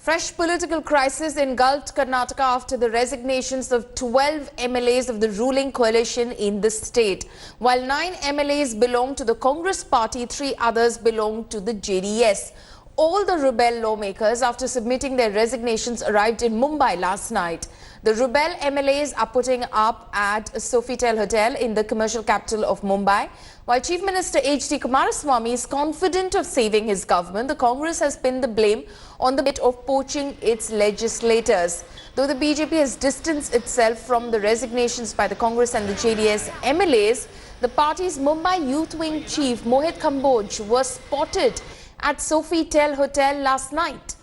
Fresh political crisis engulfed Karnataka after the resignations of 12 MLAs of the ruling coalition in the state. While 9 MLAs belong to the Congress party, 3 others belong to the JDS. All the rebel lawmakers, after submitting their resignations, arrived in Mumbai last night. The rebel MLAs are putting up at Sofitel Hotel in the commercial capital of Mumbai. While Chief Minister H.D Kumaraswamy is confident of saving his government, the Congress has pinned the blame on the bit of poaching its legislators. Though the BJP has distanced itself from the resignations by the Congress and the JDS MLAs, the party's Mumbai Youth Wing Chief Mohit Kamboj was spotted at Sofitel Hotel last night.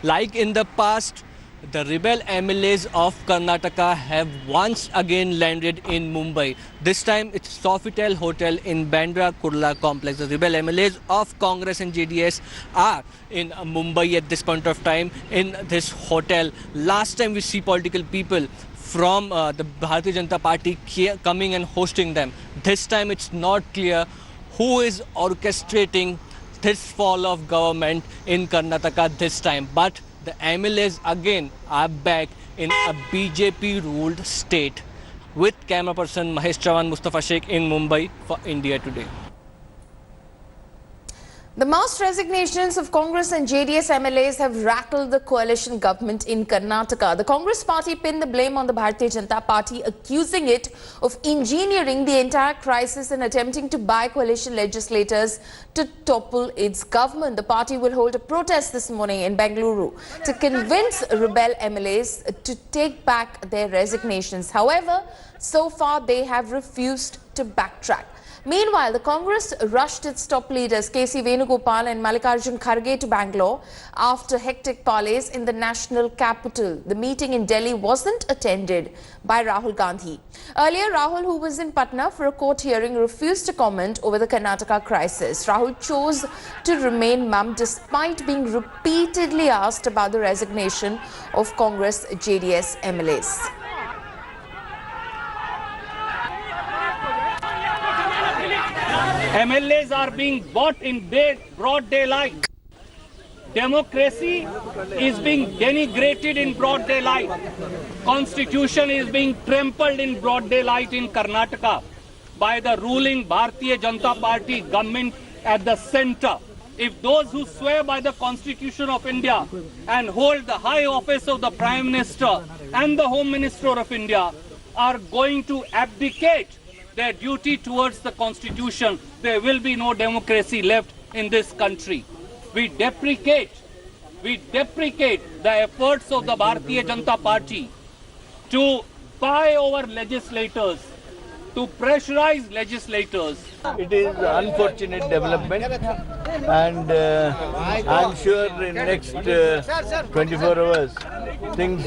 Like in the past, the rebel MLAs of Karnataka have once again landed in Mumbai. This time it's Sofitel Hotel in Bandra Kurla complex. The rebel MLAs of Congress and JDS are in Mumbai at this point of time in this hotel. Last time we see political people from the Bharatiya Janata Party coming and hosting them. This time it's not clear who is orchestrating this fall of government in Karnataka this time. But the MLAs again are back in a BJP-ruled state. With camera person Mahesh Chavan, Mustafa Sheikh in Mumbai for India Today. The mass resignations of Congress and JDS MLAs have rattled the coalition government in Karnataka. The Congress party pinned the blame on the Bharatiya Janata Party, accusing it of engineering the entire crisis and attempting to buy coalition legislators to topple its government. The party will hold a protest this morning in Bengaluru to convince rebel MLAs to take back their resignations. However, so far they have refused to backtrack. Meanwhile, the Congress rushed its top leaders K.C. Venugopal and Mallikarjun Kharge to Bangalore after hectic parleys in the national capital. The meeting in Delhi wasn't attended by Rahul Gandhi. Earlier, Rahul, who was in Patna for a court hearing, refused to comment over the Karnataka crisis. Rahul chose to remain mum despite being repeatedly asked about the resignation of Congress-JDS MLAs. MLAs are being bought in broad daylight. Democracy is being denigrated in broad daylight. Constitution is being trampled in broad daylight in Karnataka by the ruling Bharatiya Janata Party government at the center. If those who swear by the Constitution of India and hold the high office of the Prime Minister and the Home Minister of India are going to abdicate their duty towards the Constitution, there will be no democracy left in this country. We deprecate the efforts of the Bharatiya Janata Party to buy over legislators, to pressurize legislators. It is unfortunate development, and I'm sure in next 24 hours things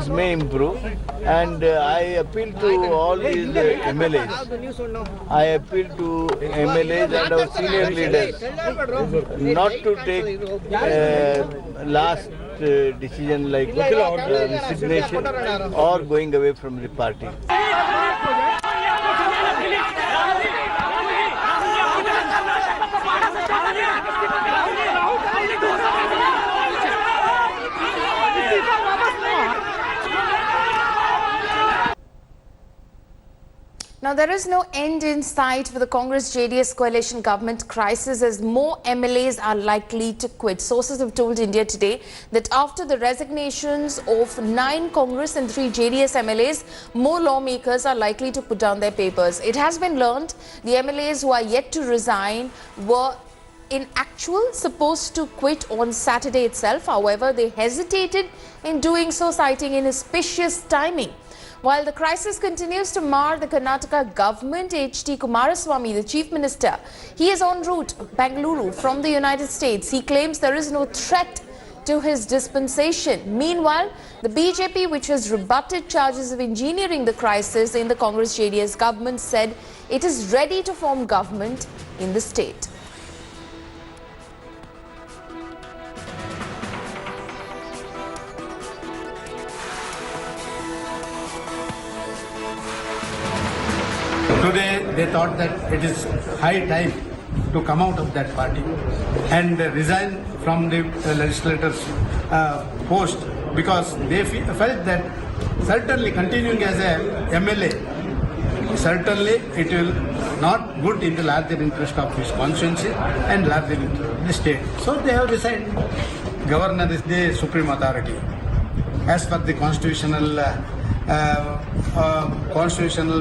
may improve. And I appeal to all these MLAs. I appeal to MLAs and our senior leaders not to take last decision like resignation or going away from the party. Now, there is no end in sight for the Congress-JDS coalition government crisis as more MLAs are likely to quit. Sources have told India Today that after the resignations of 9 Congress and 3 JDS MLAs, more lawmakers are likely to put down their papers. It has been learned the MLAs who are yet to resign were in actual supposed to quit on Saturday itself. However, they hesitated in doing so, citing inauspicious timing. While the crisis continues to mar the Karnataka government, H.D Kumaraswamy, the Chief Minister, he is en route Bengaluru from the United States. He claims there is no threat to his dispensation. Meanwhile, the BJP, which has rebutted charges of engineering the crisis in the Congress-JDS government, said it is ready to form government in the state. Today they thought that it is high time to come out of that party and resign from the legislators' post, because they felt that certainly continuing as a MLA, certainly it will not good in the larger interest of his constituency and larger interest of the state. So they have resigned. Governor is the supreme authority. As per the constitutional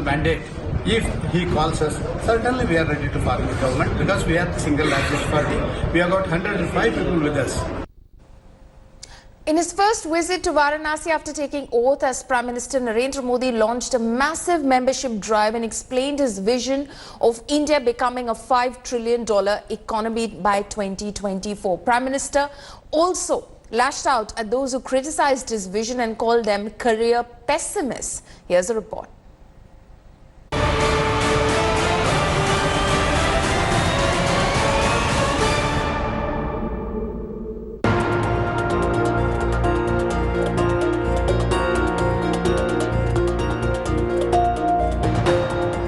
mandate, if he calls us, certainly we are ready to form the government, because we are the single largest party. We have got 105 people with us. In his first visit to Varanasi after taking oath as Prime Minister, Narendra Modi launched a massive membership drive and explained his vision of India becoming a $5 trillion economy by 2024. Prime Minister also lashed out at those who criticized his vision and called them career pessimists. Here's a report.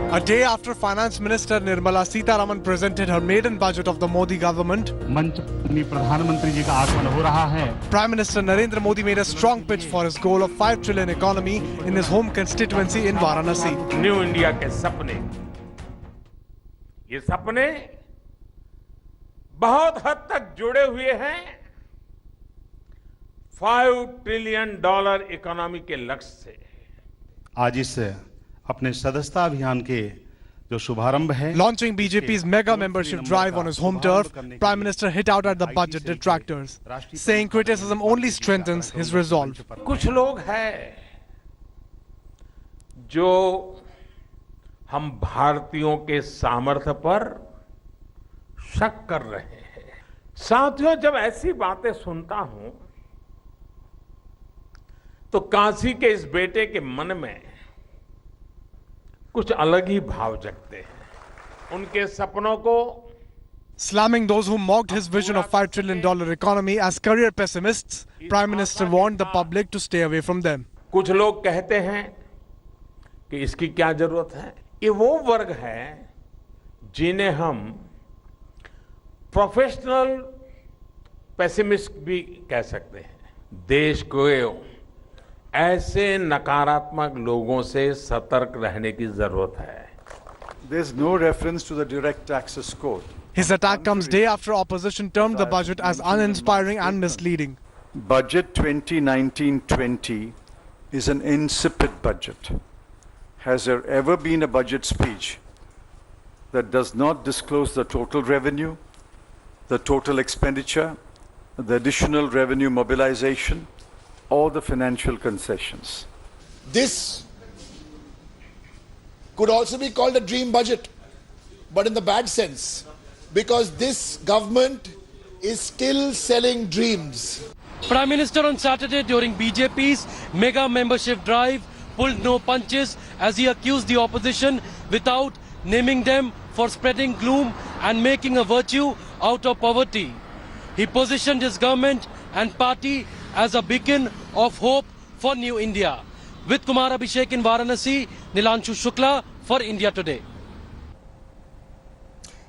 A day after Finance Minister Nirmala Sitharaman presented her maiden budget of the Modi government, Prime Minister Narendra Modi made a strong pitch for his goal of 5 trillion economy in his home constituency in Varanasi. New India के सपने, ये सपने बहुत हद तक जुड़े हुए हैं $5 ट्रिलियन इकोनॉमी के लक्ष्य से। आज इस अपने सदस्यता अभियान के जो शुभारंभ है, launching BJP's mega membership drive on his home turf, Prime Minister hit out at the budget detractors, saying criticism only strengthens his resolve. कुछ लोग हैं जो हम भारतीयों के सामर्थ्य पर शक कर रहे हैं। साथियों, जब ऐसी बातें सुनता हूं तो काशी के इस बेटे के मन में कुछ अलग ही भाव जगते हैं। उनके सपनों को Slamming those who mocked his vision of $5 trillion economy as career pessimists, Prime Minister warned the public to stay away from them. कुछ लोग कहते हैं कि इसकी क्या जरूरत है। ये वो वर्ग है जिन्हें हम प्रोफेशनल पेसिमिस्ट भी कह सकते हैं। देश को ऐसे नकारात्मक लोगों से सतर्क रहने की जरूरत है। There's no reference to the direct taxes code. His attack comes day after opposition termed the budget as uninspiring and misleading. Budget 2019-20 is an insipid budget. Has there ever been a budget speech that does not disclose the total revenue, the total expenditure, the additional revenue mobilization, or the financial concessions? This could also be called a dream budget, but in the bad sense, because this government is still selling dreams. Prime Minister on Saturday during BJP's mega membership drive pulled no punches as he accused the opposition without naming them for spreading gloom and making a virtue out of poverty. He positioned his government and party as a beacon of hope for New India. With Kumar Abhishek in Varanasi, Nilanshu Shukla for India Today.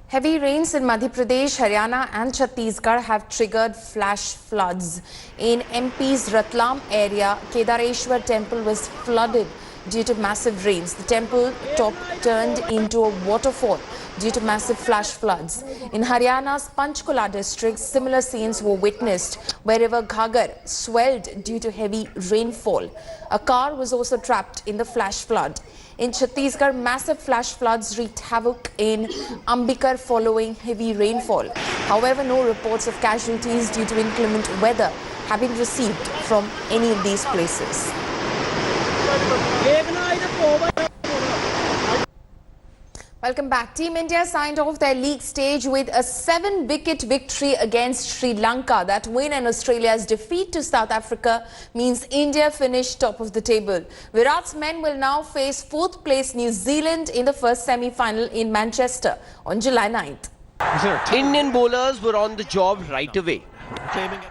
Heavy rains in Madhya Pradesh, Haryana and Chhattisgarh have triggered flash floods. In MP's Ratlam area, Kedareshwar temple was flooded due to massive rains. The temple top turned into a waterfall due to massive flash floods. In Haryana's Panchkula district, similar scenes were witnessed where River Ghagar swelled due to heavy rainfall. A car was also trapped in the flash flood. In Chhattisgarh, massive flash floods wreaked havoc in Ambikar following heavy rainfall. However, no reports of casualties due to inclement weather have been received from any of these places. Welcome back. Team India signed off their league stage with a 7-wicket victory against Sri Lanka. That win and Australia's defeat to South Africa means India finished top of the table. Virat's men will now face 4th place New Zealand in the first semi-final in Manchester on July 9th. Indian bowlers were on the job right away.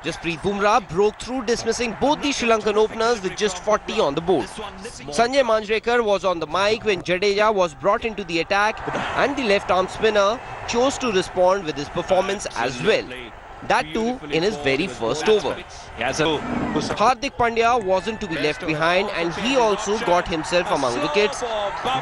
Jasprit Bumrah broke through, dismissing both the Sri Lankan openers with just 40 on the board. Sanjay Manjrekar was on the mic when Jadeja was brought into the attack, and the left-arm spinner chose to respond with his performance as well. That too in his very first over. Hardik Pandya wasn't to be left behind, and he also got himself among wickets,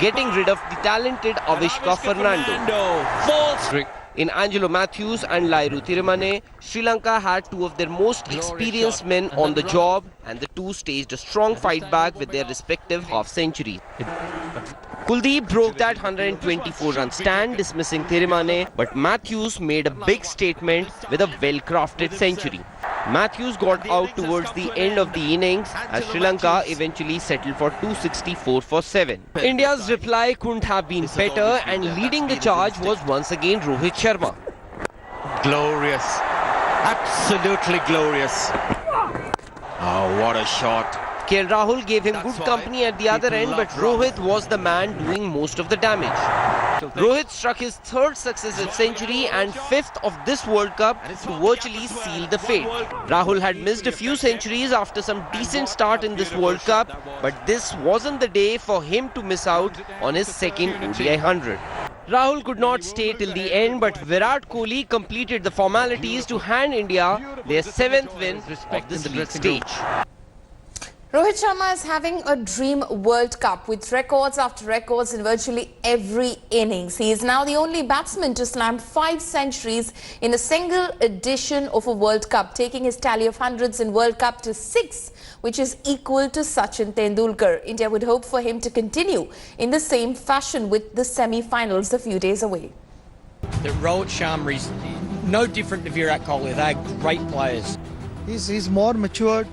getting rid of the talented Avishka Fernando. In Angelo Matthews and Lairu Thirimane, Sri Lanka had two of their most experienced men on the job, and the two staged a strong fight back with their respective half-centuries. Kuldeep broke that 124-run stand, dismissing Thirimane, but Matthews made a big statement with a well-crafted century. Matthews got out towards the end of the innings as Sri Lanka eventually settled for 264 for 7. India's reply couldn't have been better, and leading the charge was once again Rohit Sharma. Glorious. Absolutely glorious. Oh, what a shot. KL Rahul gave him good company at the other end, but Rohit was the man doing most of the damage. Rohit struck his third successive century and fifth of this World Cup to virtually seal the fate. Rahul had missed a few centuries after some decent start in this World Cup, but this wasn't the day for him to miss out on his second ODI 100. Rahul could not stay till the end, but Virat Kohli completed the formalities to hand India their 7th win of this league stage. Rohit Sharma is having a dream World Cup with records after records in virtually every innings. He is now the only batsman to slam 5 centuries in a single edition of a World Cup, taking his tally of hundreds in World Cup to 6, which is equal to Sachin Tendulkar. India would hope for him to continue in the same fashion with the semi-finals a few days away. That Rohit Sharma is no different to Virat Kohli. They're great players. He's more matured.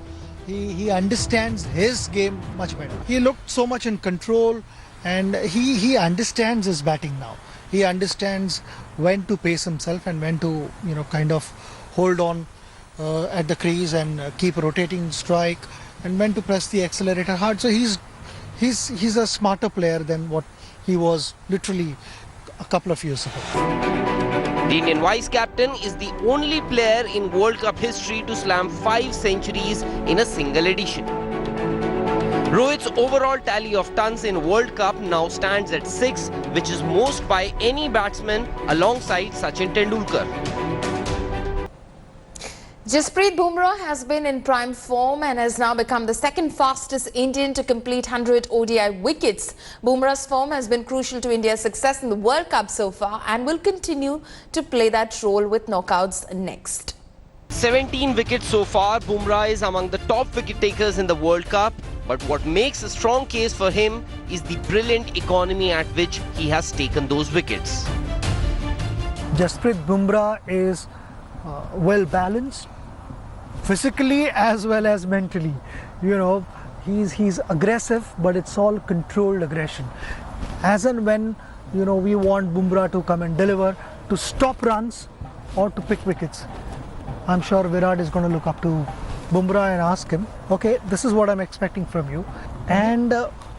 He understands his game much better. He looked so much in control, and he understands his batting now. He understands when to pace himself and when to kind of hold on at the crease and keep rotating strike, and when to press the accelerator hard. So he's a smarter player than what he was literally a couple of years ago. The Indian vice-captain is the only player in World Cup history to slam 5 centuries in a single edition. Rohit's overall tally of tons in World Cup now stands at 6, which is most by any batsman alongside Sachin Tendulkar. Jasprit Bumrah has been in prime form and has now become the second fastest Indian to complete 100 ODI wickets. Bumrah's form has been crucial to India's success in the World Cup so far and will continue to play that role with knockouts next. 17 wickets so far, Bumrah is among the top wicket takers in the World Cup. But what makes a strong case for him is the brilliant economy at which he has taken those wickets. Jasprit Bumrah is well balanced, physically as well as mentally. He's aggressive, but it's all controlled aggression. As and when we want Bumrah to come and deliver, to stop runs or to pick wickets, I'm sure Virat is going to look up to Bumrah and ask him, okay, this is what I'm expecting from you. And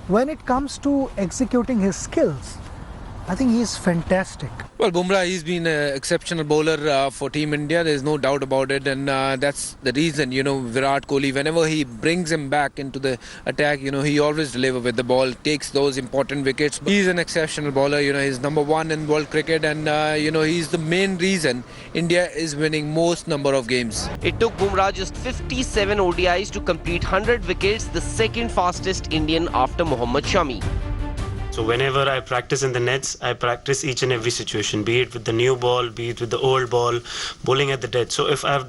when it comes to executing his skills, I think he's fantastic. Well, Bumrah, he's been an exceptional bowler for Team India. There's no doubt about it. And that's the reason, Virat Kohli, whenever he brings him back into the attack, he always delivers with the ball, takes those important wickets. He's an exceptional bowler. He's #1 in world cricket. And, he's the main reason India is winning most number of games. It took Bumrah just 57 ODIs to complete 100 wickets, the second fastest Indian after Mohammad Shami. So whenever I practice in the nets, I practice each and every situation, be it with the new ball, be it with the old ball, bowling at the dead. So if I've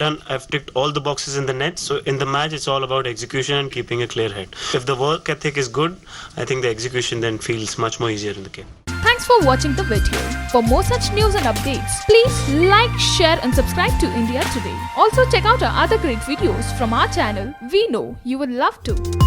ticked all the boxes in the net, so in the match it's all about execution and keeping a clear head. If the work ethic is good, I think the execution then feels much more easier in the game. Thanks for watching the video. For more such news and updates, please like, share and subscribe to India Today. Also check out our other great videos from our channel. We know you will love to.